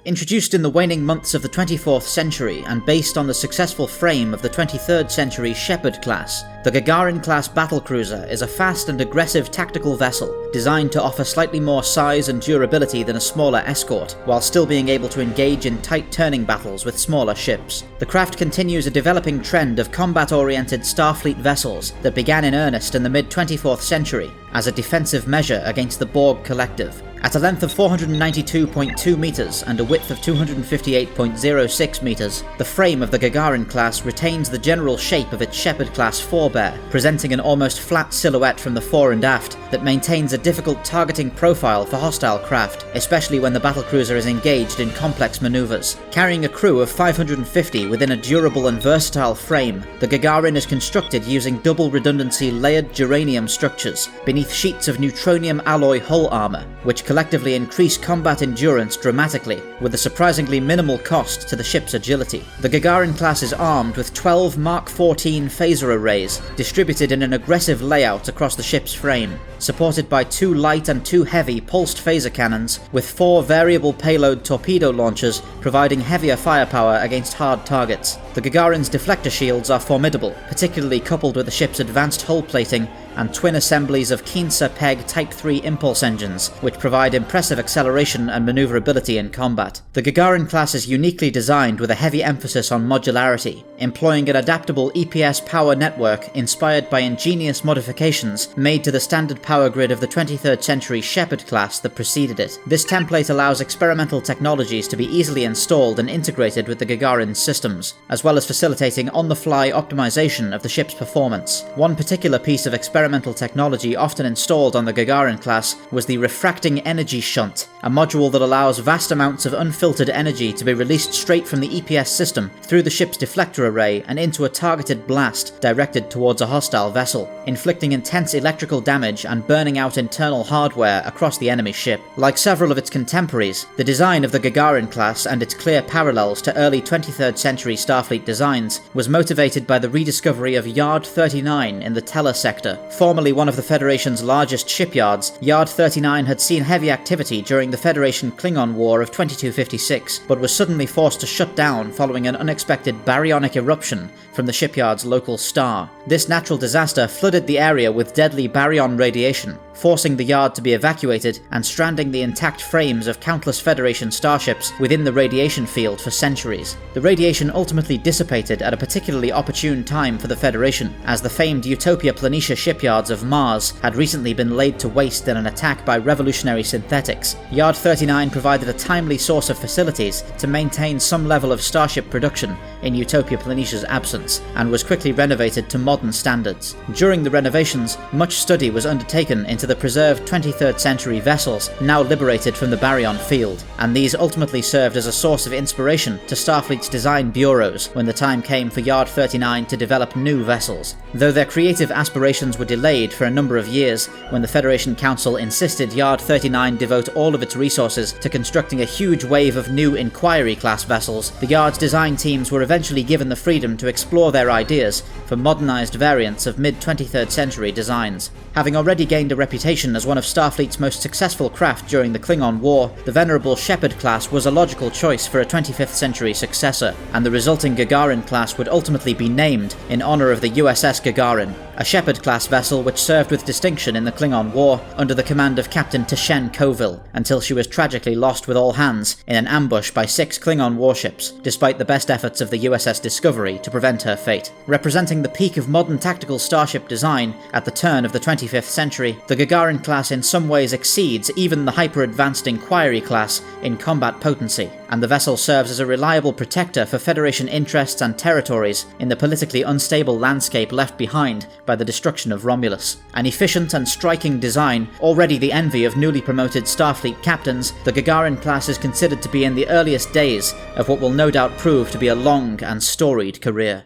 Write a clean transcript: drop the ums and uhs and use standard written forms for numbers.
Introduced in the waning months of the 24th century and based on the successful frame of the 23rd century Shepherd class, the Gagarin-class battlecruiser is a fast and aggressive tactical vessel designed to offer slightly more size and durability than a smaller escort, while still being able to engage in tight turning battles with smaller ships. The craft continues a developing trend of combat-oriented Starfleet vessels that began in earnest in the mid-24th century as a defensive measure against the Borg Collective. At a length of 492.2 meters and a width of 258.06 meters, the frame of the Gagarin class retains the general shape of its Shepherd class forebear, presenting an almost flat silhouette from the fore and aft that maintains a difficult targeting profile for hostile craft, especially when the battlecruiser is engaged in complex maneuvers. Carrying a crew of 550 within a durable and versatile frame, the Gagarin is constructed using double redundancy layered geranium structures beneath sheets of neutronium alloy hull armor, which collectively increase combat endurance dramatically, with a surprisingly minimal cost to the ship's agility. The Gagarin class is armed with 12 Mark 14 phaser arrays, distributed in an aggressive layout across the ship's frame, supported by 2 light and 2 heavy pulsed phaser cannons, with 4 variable payload torpedo launchers providing heavier firepower against hard targets. The Gagarin's deflector shields are formidable, particularly coupled with the ship's advanced hull plating and twin assemblies of Keensa Peg Type 3 impulse engines, which provide impressive acceleration and maneuverability in combat. The Gagarin class is uniquely designed with a heavy emphasis on modularity, employing an adaptable EPS power network inspired by ingenious modifications made to the standard power grid of the 23rd century Shepherd class that preceded it. This template allows experimental technologies to be easily installed and integrated with the Gagarin systems, as well as facilitating on-the-fly optimization of the ship's performance. One particular piece of experimental technology often installed on the Gagarin class was the refracting energy shunt, a module that allows vast amounts of unfiltered energy to be released straight from the EPS system through the ship's deflector array and into a targeted blast directed towards a hostile vessel, inflicting intense electrical damage and burning out internal hardware across the enemy ship. Like several of its contemporaries, the design of the Gagarin class and its clear parallels to early 23rd century Starfleet designs was motivated by the rediscovery of Yard 39 in the Teller sector. Formerly one of the Federation's largest shipyards, Yard 39 had seen heavy activity during the Federation-Klingon War of 2256, but was suddenly forced to shut down following an unexpected baryonic eruption from the shipyard's local star. This natural disaster flooded the area with deadly baryon radiation, forcing the yard to be evacuated and stranding the intact frames of countless Federation starships within the radiation field for centuries. The radiation ultimately dissipated at a particularly opportune time for the Federation, as the famed Utopia Planitia shipyards of Mars had recently been laid to waste in an attack by revolutionary synthetics. Yard 39 provided a timely source of facilities to maintain some level of starship production in Utopia Planitia's absence, and was quickly renovated to modern standards. During the renovations, much study was undertaken into the preserved 23rd century vessels now liberated from the baryon field, and these ultimately served as a source of inspiration to Starfleet's design bureaus when the time came for Yard 39 to develop new vessels. Though their creative aspirations were delayed for a number of years when the Federation Council insisted Yard 39 devote all of its resources to constructing a huge wave of new Inquiry-class vessels, the Yard's design teams were eventually given the freedom to explore their ideas for modernized variants of mid-23rd century designs. Having already gained a reputation as one of Starfleet's most successful craft during the Klingon War, the venerable Shepherd class was a logical choice for a 25th century successor, and the resulting Gagarin class would ultimately be named in honor of the USS Gagarin, a Shepherd class vessel which served with distinction in the Klingon War under the command of Captain Tashen Colville, until she was tragically lost with all hands in an ambush by 6 Klingon warships, despite the best efforts of the USS Discovery to prevent her fate. Representing the peak of modern tactical starship design at the turn of the 25th century, the Gagarin class in some ways exceeds even the hyper-advanced Inquiry class in combat potency, and the vessel serves as a reliable protector for Federation interests and territories in the politically unstable landscape left behind by the destruction of Romulus. An efficient and striking design, already the envy of newly promoted Starfleet captains, the Gagarin class is considered to be in the earliest days of what will no doubt prove to be a long and storied career.